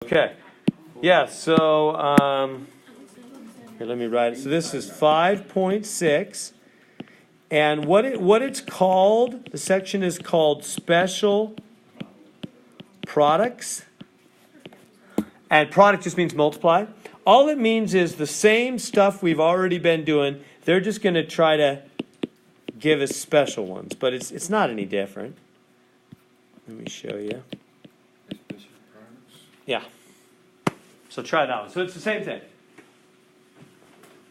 Okay. Yeah, so here, let me write it. So this is 5.6. And what it's called, the section is called Special Products. And product just means multiply. All it means is the same stuff we've already been doing. They're just going to try to give us special ones. But it's not any different. Let me show you. Yeah. So try that one. So it's the same thing.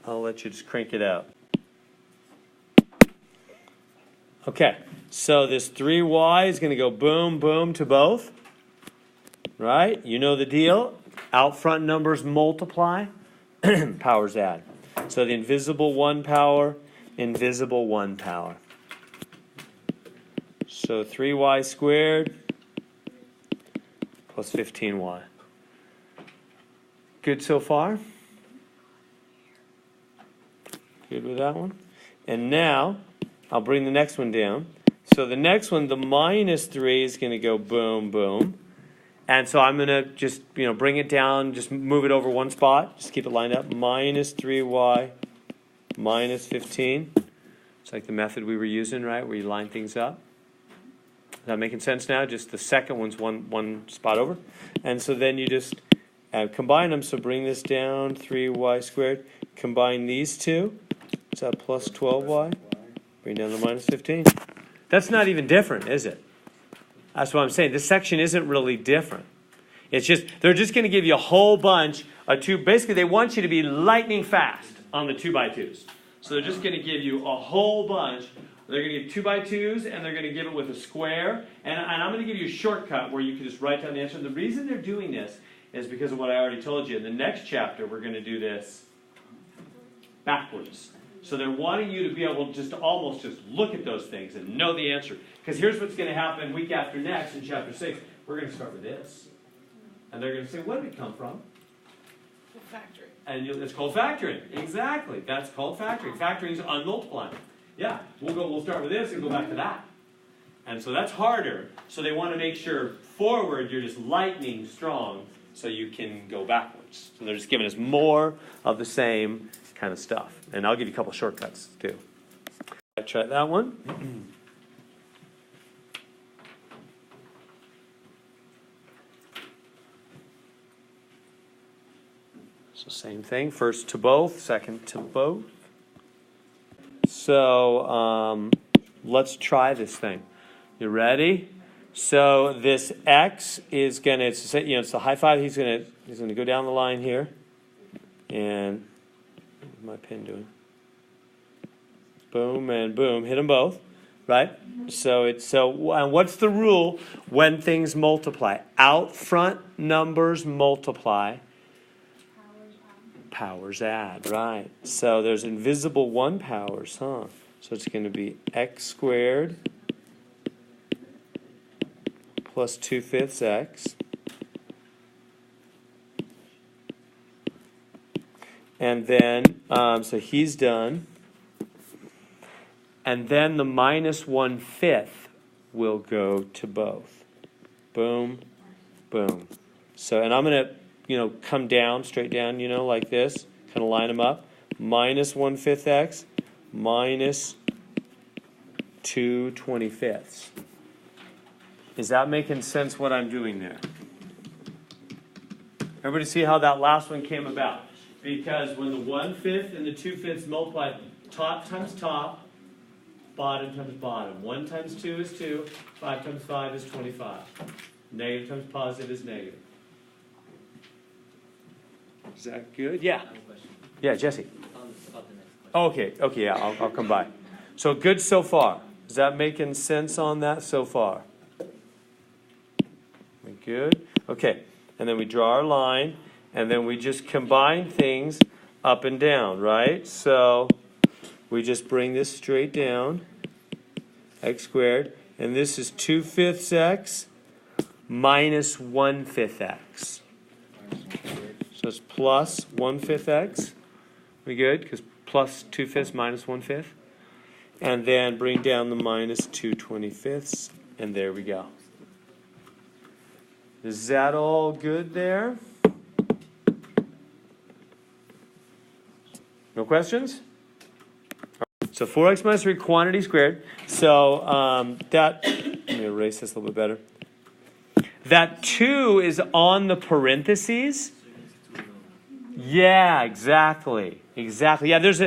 I'll let you just crank it out. Okay. So this 3y is going to go boom, boom to both. Right? You know the deal. Out front numbers multiply. Powers add. So the invisible 1 power, invisible 1 power. So 3y squared plus 15y. Good so far? Good with that one? And now, I'll bring the next one down. So the next one, the minus 3 is going to go boom, boom. And so I'm going to just, bring it down, just move it over one spot. Just keep it lined up. Minus 3y minus 15. It's like the method we were using, right, where you line things up. Is that making sense now? Just the second one's one spot over. And so then you just combine them. So bring this down, 3y squared. Combine these two. Is that plus 12y? Bring down the minus 15. That's not even different, is it? That's what I'm saying. This section isn't really different. It's just, they're just going to give you a whole bunch of two. Basically, they want you to be lightning fast on the 2x2s. So they're just going to give you a whole bunch. They're going to give 2x2s, and they're going to give it with a square. And I'm going to give you a shortcut where you can just write down the answer. And the reason they're doing this is because of what I already told you. In the next chapter, we're going to do this backwards. So they're wanting you to be able to just almost just look at those things and know the answer. Because here's what's going to happen week after next in chapter 6. We're going to start with this. And they're going to say, where did it come from? Factoring. And it's called factoring. Exactly. That's called factoring. Factoring is unmultiplying. Yeah, we'll start with this and go back to that. And so that's harder. So they want to make sure forward you're just lightning strong so you can go backwards. So they're just giving us more of the same kind of stuff. And I'll give you a couple shortcuts too. Try that one. So same thing. First to both, second to both. So let's try this thing. You ready? So this x is gonna, it's the high five. He's gonna go down the line here, and what's my pen doing? Boom and boom. Hit them both, right? So and what's the rule when things multiply? Out front numbers multiply. Powers add, right. So there's invisible 1 powers, huh? So it's going to be x squared plus 2/5 x. And then, so he's done. And then the minus 1/5 will go to both. Boom, boom. So, and I'm going to, come down, straight down, like this. Kind of line them up. Minus 1/5 x minus 2/25. Is that making sense what I'm doing there? Everybody see how that last one came about? Because when the 1/5 and the 2/5 multiply, top times top, bottom times bottom. 1 times 2 is 2. 5 times 5 is 25. Negative times positive is negative. Is that good? Yeah. Yeah, Jesse. Okay, yeah, I'll come by. So good so far. Is that making sense on that so far? We good? Okay, and then we draw our line, and then we just combine things up and down, right? So we just bring this straight down, x squared, and this is 2/5 x minus 1/5 x. So it's plus 1/5 x. We good? Because plus 2/5 minus 1/5. And then bring down the minus 2/25, and there we go. Is that all good there? No questions? So 4x minus 3 quantity squared. So let me erase this a little bit better. That 2 is on the parentheses. Yeah, exactly. Exactly. Yeah, there's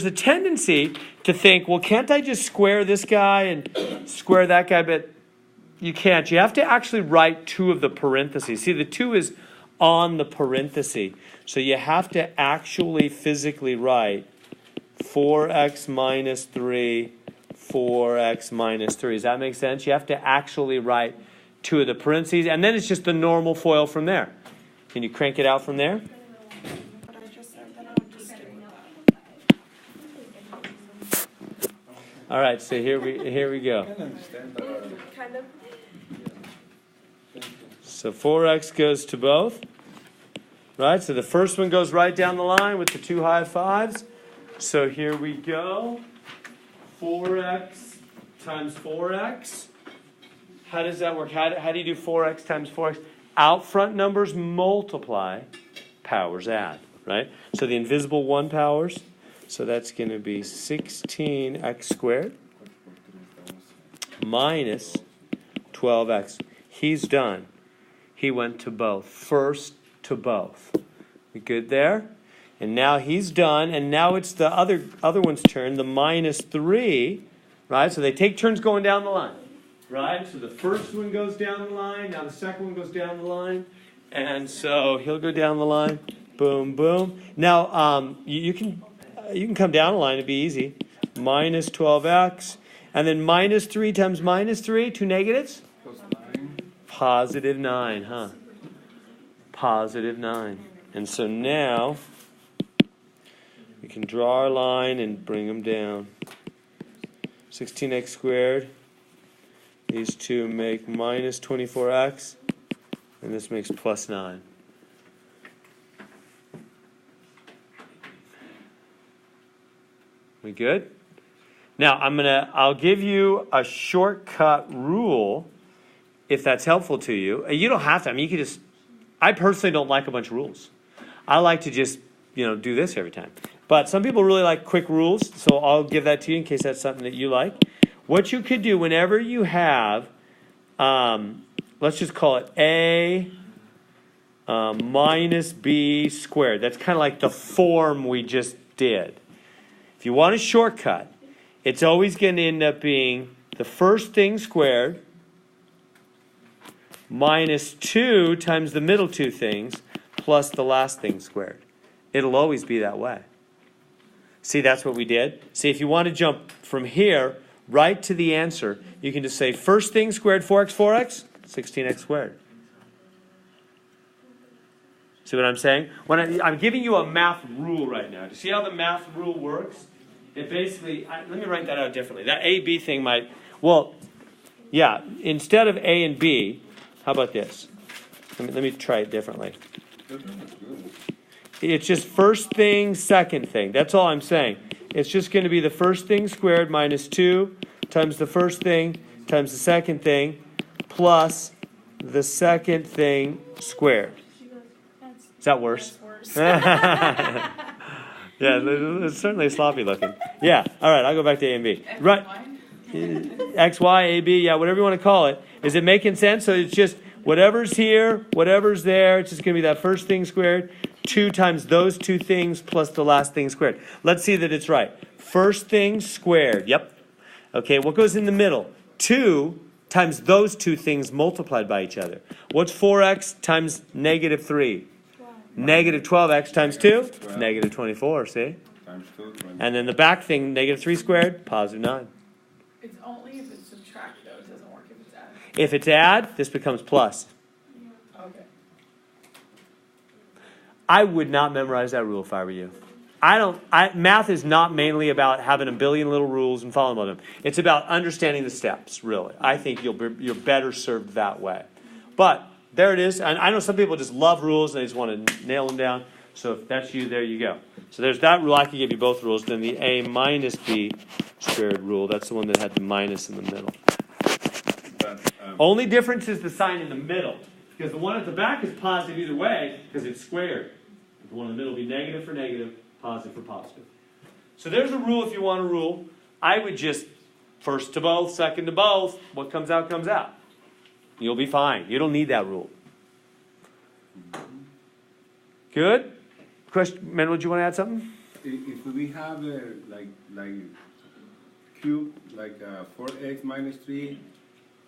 a tendency to think, well, can't I just square this guy and square that guy? But you can't. You have to actually write 2 of the parentheses. See, the 2 is on the parenthesis. So you have to actually physically write 4x minus 3, 4x minus 3. Does that make sense? You have to actually write 2 of the parentheses, and then it's just the normal FOIL from there. Can you crank it out from there? What I just said, then I would just stick with that. All right, so here we go. Kind of. So 4x goes to both. Right, so the first one goes right down the line with the 2 high fives. So here we go. 4x times 4x. How does that work? How do you do 4x times 4x? Out front numbers multiply, powers add, right? So the invisible 1 powers. So that's going to be 16x squared minus 12x. He's done. He went to both. First to both. We good there? And now he's done, and now it's the other one's turn, the minus 3, right? So they take turns going down the line, right? So the first one goes down the line, now the second one goes down the line, and so he'll go down the line, boom, boom. Now you can come down the line, it'd be easy. Minus 12x, and then minus 3 times minus 3, 2 negatives? Positive 9, huh? Positive 9. And so now we can draw our line and bring them down. 16x squared. These two make minus 24x. And this makes plus 9. We good? Now I'll give you a shortcut rule if that's helpful to you. You don't have to. I mean, you could just. I personally don't like a bunch of rules. I like to just, do this every time. But some people really like quick rules, so I'll give that to you in case that's something that you like. What you could do whenever you have, let's just call it a minus b squared. That's kind of like the form we just did. If you want a shortcut, it's always going to end up being the first thing squared minus 2 times the middle 2 things plus the last thing squared. It'll always be that way. See, that's what we did. See, if you want to jump from here right to the answer, you can just say first thing squared 4x, 16x squared. See what I'm saying? I'm giving you a math rule right now. Do you see how the math rule works? It basically, let me write that out differently. That A-B thing might, instead of A and B, how about this? Let me try it differently. It's just first thing, second thing. That's all I'm saying. It's just going to be the first thing squared minus 2 times the first thing times the second thing plus the second thing squared. Is that worse? That's worse. Yeah, it's certainly sloppy looking. Yeah, all right, I'll go back to A and B. Right. X, Y, A, B, yeah, whatever you want to call it. Is it making sense? So it's just whatever's here, whatever's there, it's just going to be that first thing squared, 2 times those 2 things plus the last thing squared. Let's see that it's right. First thing squared, yep. Okay, what goes in the middle? 2 times those 2 things multiplied by each other. What's 4x times negative 3? 12. Negative 12x times 2? 12. Negative 24, see? Times 2, 20. And then the back thing, negative 3 squared, positive 9. It's only if it's subtract, though. It doesn't work if it's add. If it's add, this becomes plus. Okay. I would not memorize that rule if I were you. Math is not mainly about having a billion little rules and following them. It's about understanding the steps, really. I think you're better served that way. But there it is. And I know some people just love rules and they just want to nail them down. So if that's you, there you go. So there's that rule. I could give you both rules. Then the A minus B squared rule. That's the one that had the minus in the middle. But, Only difference is the sign in the middle. Because the one at the back is positive either way, because it's squared. The one in the middle will be negative for negative, positive for positive. So there's a rule if you want a rule. I would just first to both, second to both. What comes out, comes out. You'll be fine. You don't need that rule. Good? Question, Manuel, do you want to add something? If we have like cube, like 4x minus 3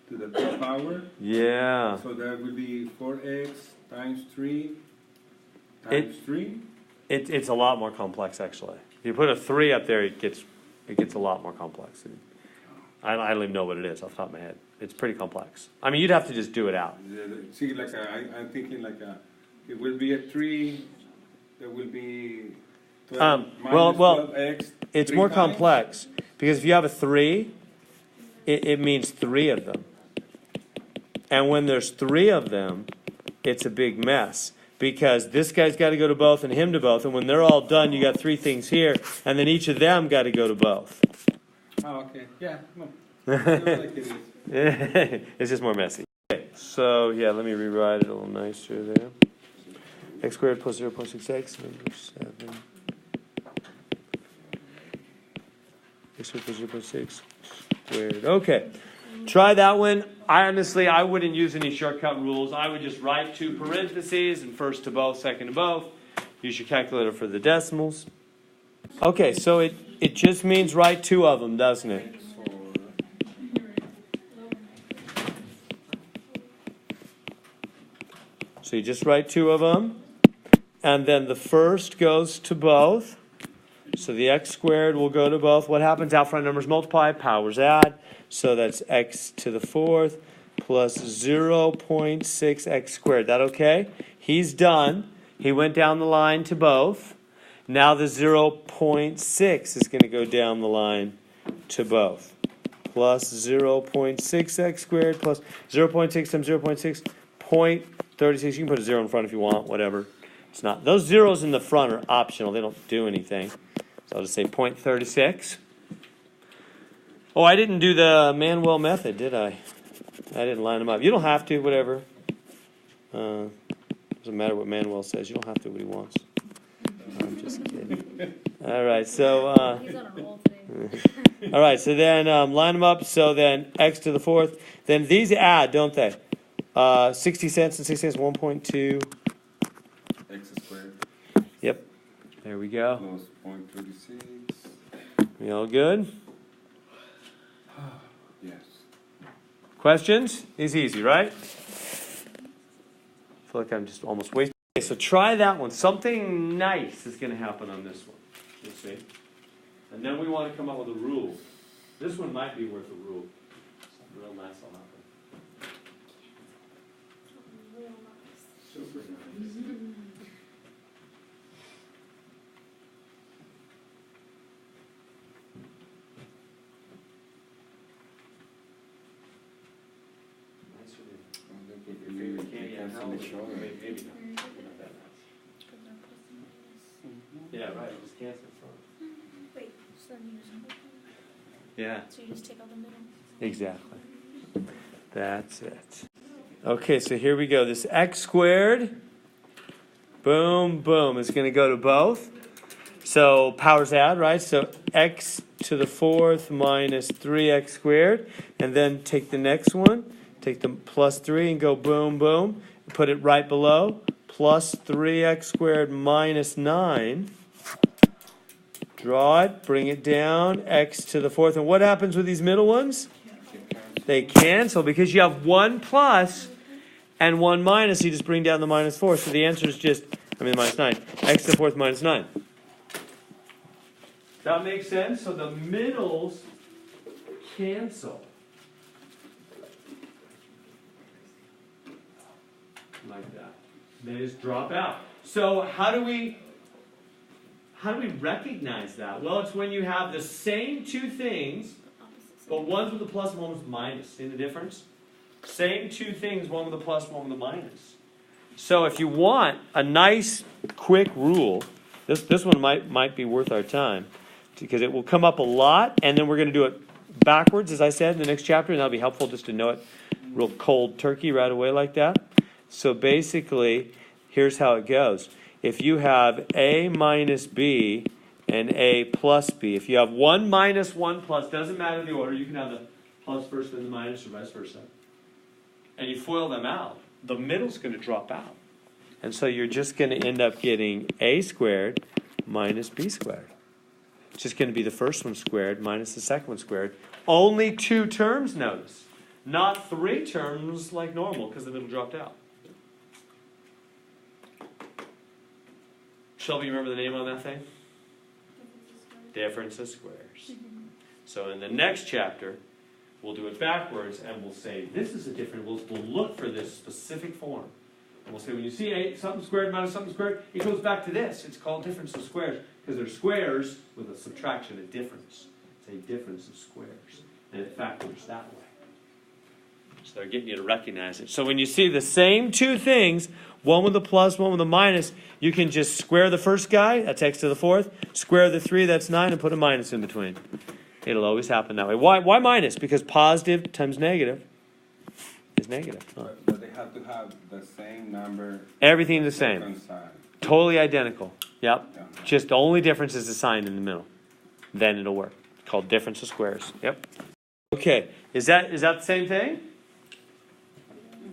to the third power, Yeah. so that will be 4x times 3 times 3. It's a lot more complex, actually. If you put a 3 up there, it gets a lot more complex. I don't even know what it is off the top of my head. It's pretty complex. I mean, you'd have to just do it out. See, like I'm thinking like it will be a 3. There will be 12 minus 12x. It's 3 more times. complex because if you have a 3, it means 3 of them. And when there's 3 of them, it's a big mess. Because this guy's got to go to both and him to both. And when they're all done, you got 3 things here. And then each of them got to go to both. Oh, okay. Yeah. No. Like it is. It's just more messy. Okay, so, yeah, let me rewrite it a little nicer there. X squared plus 0.6x, number 7. X squared plus 0.6 squared. Okay. Try that one. I wouldn't use any shortcut rules. I would just write 2 parentheses and first to both, second to both. Use your calculator for the decimals. Okay, so it just means write 2 of them, doesn't it? So you just write 2 of them. And then the first goes to both. So the x squared will go to both. What happens? Out front numbers multiply, powers add. So that's x to the 4th plus 0.6x squared. That okay? He's done. He went down the line to both. Now the 0.6 is going to go down the line to both. Plus 0.6x squared plus 0.6 times 0.6, 0.36. You can put a 0 in front if you want, whatever. It's not. Those zeros in the front are optional. They don't do anything. So I'll just say 0.36. Oh, I didn't do the Manuel method, did I? I didn't line them up. You don't have to, whatever. Doesn't matter what Manuel says. You don't have to do what he wants. I'm just kidding. All right, so... He's on a roll today. all right, so then line them up. So then x to the 4th. Then these add, don't they? 60 cents and 60 cents, 1.2. X squared Yep. There we go. plus 0.36. We all good? Yes. Questions? It's easy, right? I feel like I'm just almost wasting. Okay, so try that one. Something nice is going to happen on this one. You'll see. And then we want to come up with a rule. This one might be worth a rule. Something real nice will happen. Super nice. Maybe not. Not that nice. Yeah, right. Just cancel it. Wait, so then you just Yeah. so you just take out the middle. Exactly. That's it. Okay, so here we go. This x squared, boom, boom, is going to go to both. So powers add, right? So x to the 4th minus 3x squared. And then take the next one, take the plus 3 and go boom, boom. Put it right below. Plus 3x squared minus 9. Draw it, bring it down, x to the 4th. And what happens with these middle ones? They cancel because you have 1 plus and 1 minus. You just bring down the minus 4. So the answer is just, minus 9. X to the 4th minus 9. That makes sense? So the middles cancel. Like that. They just drop out. So how do we recognize that? Well, it's when you have the same 2 things, but one's with a plus and one with a minus. See the difference? Same 2 things, one with a plus, one with a minus. So if you want a nice, quick rule, this one might be worth our time, because it will come up a lot, and then we're going to do it backwards, as I said, in the next chapter, and that'll be helpful just to know it real cold turkey right away like that. So basically, here's how it goes. If you have A minus B and A plus B, if you have 1 minus 1 plus, doesn't matter the order, you can have the plus first and the minus or vice versa. And you FOIL them out, the middle's going to drop out. And so you're just going to end up getting A squared minus B squared. It's just going to be the first one squared minus the second one squared. Only 2 terms, notice. Not 3 terms like normal because the middle dropped out. Shelby, you remember the name on that thing? Difference of squares. So in the next chapter, we'll do it backwards and we'll say this is a different, we'll look for this specific form. And we'll say when you see something squared minus something squared, it goes back to this. It's called difference of squares because they're squares with a subtraction, a difference. It's a difference of squares. And it factors that way. So they're getting you to recognize it. So when you see the same 2 things, one with a plus, one with a minus, you can just square the first guy, that's x to the 4th, square the 3, that's 9, and put a minus in between. It'll always happen that way. Why minus? Because positive times negative is negative. Huh. But they have to have the same number. Everything the same. Different sign. Totally identical. Yep. Yeah. Just the only difference is the sign in the middle. Then it'll work. It's called difference of squares. Yep. Okay. Is that the same thing?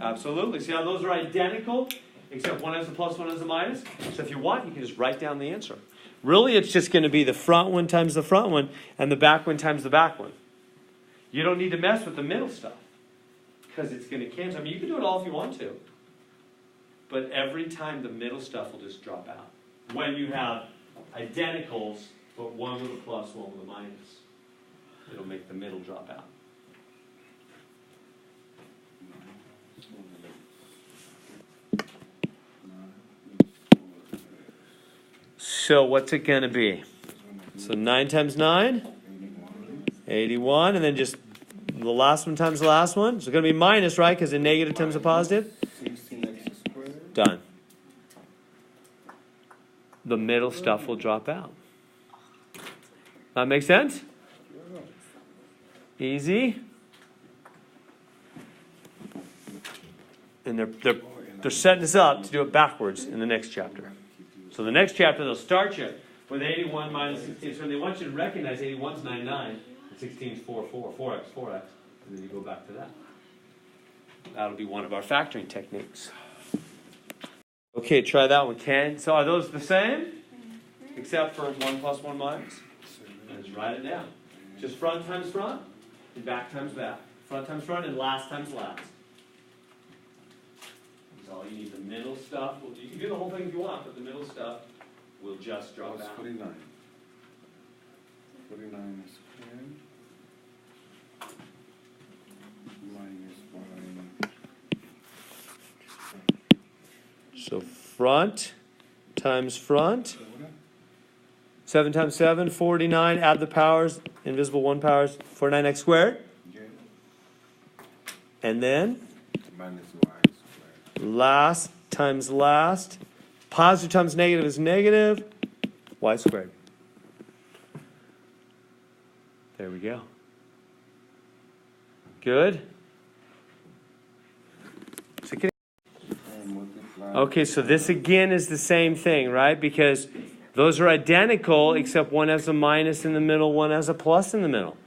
Absolutely. See how those are identical? Except one has a plus, one has a minus. So if you want, you can just write down the answer. Really, it's just going to be the front one times the front one and the back one times the back one. You don't need to mess with the middle stuff because it's going to cancel. I mean, you can do it all if you want to. But every time the middle stuff will just drop out. When you have identicals, but one with a plus, one with a minus, it'll make the middle drop out. So what's it going to be? So 9 times 9? 81. And then just the last one times the last one. So it's going to be minus, right? Because a negative times a positive. 16x squared. Done. The middle stuff will drop out. That make sense? Easy. And they're setting us up to do it backwards in the next chapter. So the next chapter, they'll start you with 81 minus 16. So they want you to recognize 81 is 99, and 16 is 4x, and then you go back to that. That'll be one of our factoring techniques. Okay, try that one, Ken. So are those the same? Except for 1 plus 1 minus? Let's write it down. Just front times front, and back times back. Front times front, and last times last. All you need, the middle stuff. You can do the whole thing if you want, but the middle stuff will just drop out. 49. 49 is squared. Minus 1. So front times front. 7 times 7, 49. Add the powers. Invisible 1 powers. 49x squared. Yeah. And then Minus y squared. last times last. Positive times negative is negative. Y squared. There we go. Good. Okay, so this again is the same thing, right? Because those are identical, except one has a minus in the middle, one has a plus in the middle.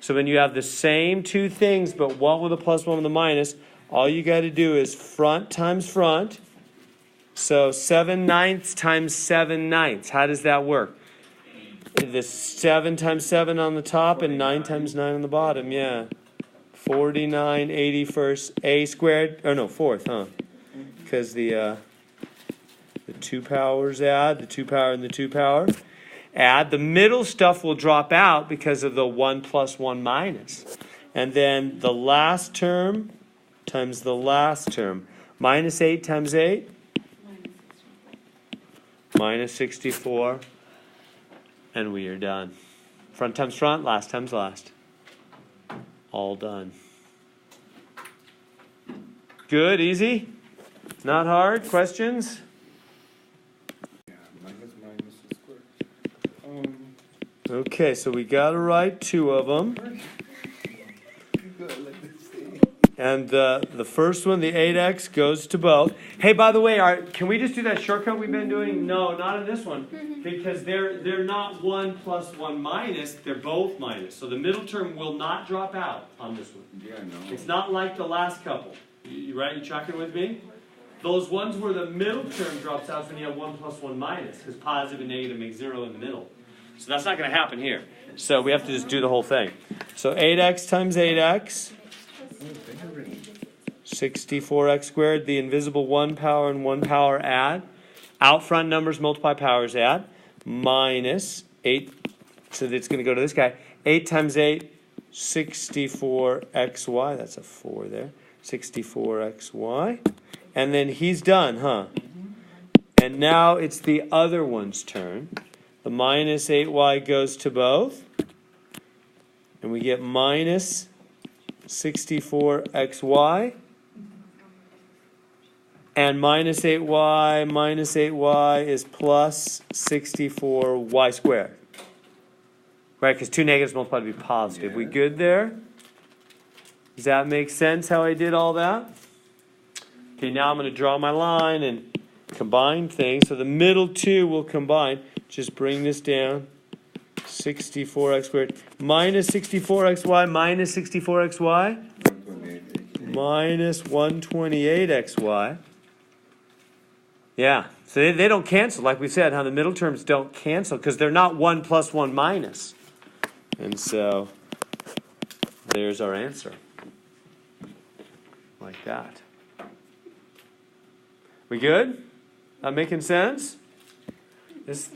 So when you have the same 2 things, but one with a plus, one with a minus, all you got to do is front times front. So 7/9 times 7/9. How does that work? The 7 times 7 on the top and 9 times 9 on the bottom, yeah. 49 81st, a squared, or no, 4th, huh? Because the 2 powers add, the 2 power and the 2 power add. The middle stuff will drop out because of the 1 plus 1 minus. And then the last term times the last term. Minus 8 times 8? Minus 64. And we are done. Front times front, last times last. All done. Good, easy? Not hard? Questions? Yeah, minus is squared. Okay, so we got to write 2 of them. And the first one, the 8x, goes to both. Hey, by the way, can we just do that shortcut we've been doing? No, not in this one. Because they're not 1 plus 1 minus, they're both minus. So the middle term will not drop out on this one. Yeah, no. It's not like the last couple. Right? You tracking with me? Those ones where the middle term drops out is when you have 1 plus 1 minus, because positive and negative make 0 in the middle. So that's not going to happen here. So we have to just do the whole thing. So 8x times 8x, 64x squared, the invisible 1 power and 1 power add. Out front numbers multiply, powers add. Minus 8, so it's going to go to this guy. 8 times 8, 64xy, that's a 4 there. 64xy. And then he's done, huh? And now it's the other one's turn. The minus 8y goes to both. And we get minus 64xy. And minus 8y is plus 64y squared. Right, because two negatives multiplied to be positive. Yeah. We good there? Does that make sense how I did all that? Okay, now I'm going to draw my line and combine things. So the middle two will combine. Just bring this down. 64x squared minus 64xy minus 64xy 128. minus 128xy. Yeah, so they don't cancel. Like we said, how the middle terms don't cancel because they're not 1 plus 1 minus. And so there's our answer. Like that. We good? That making sense? This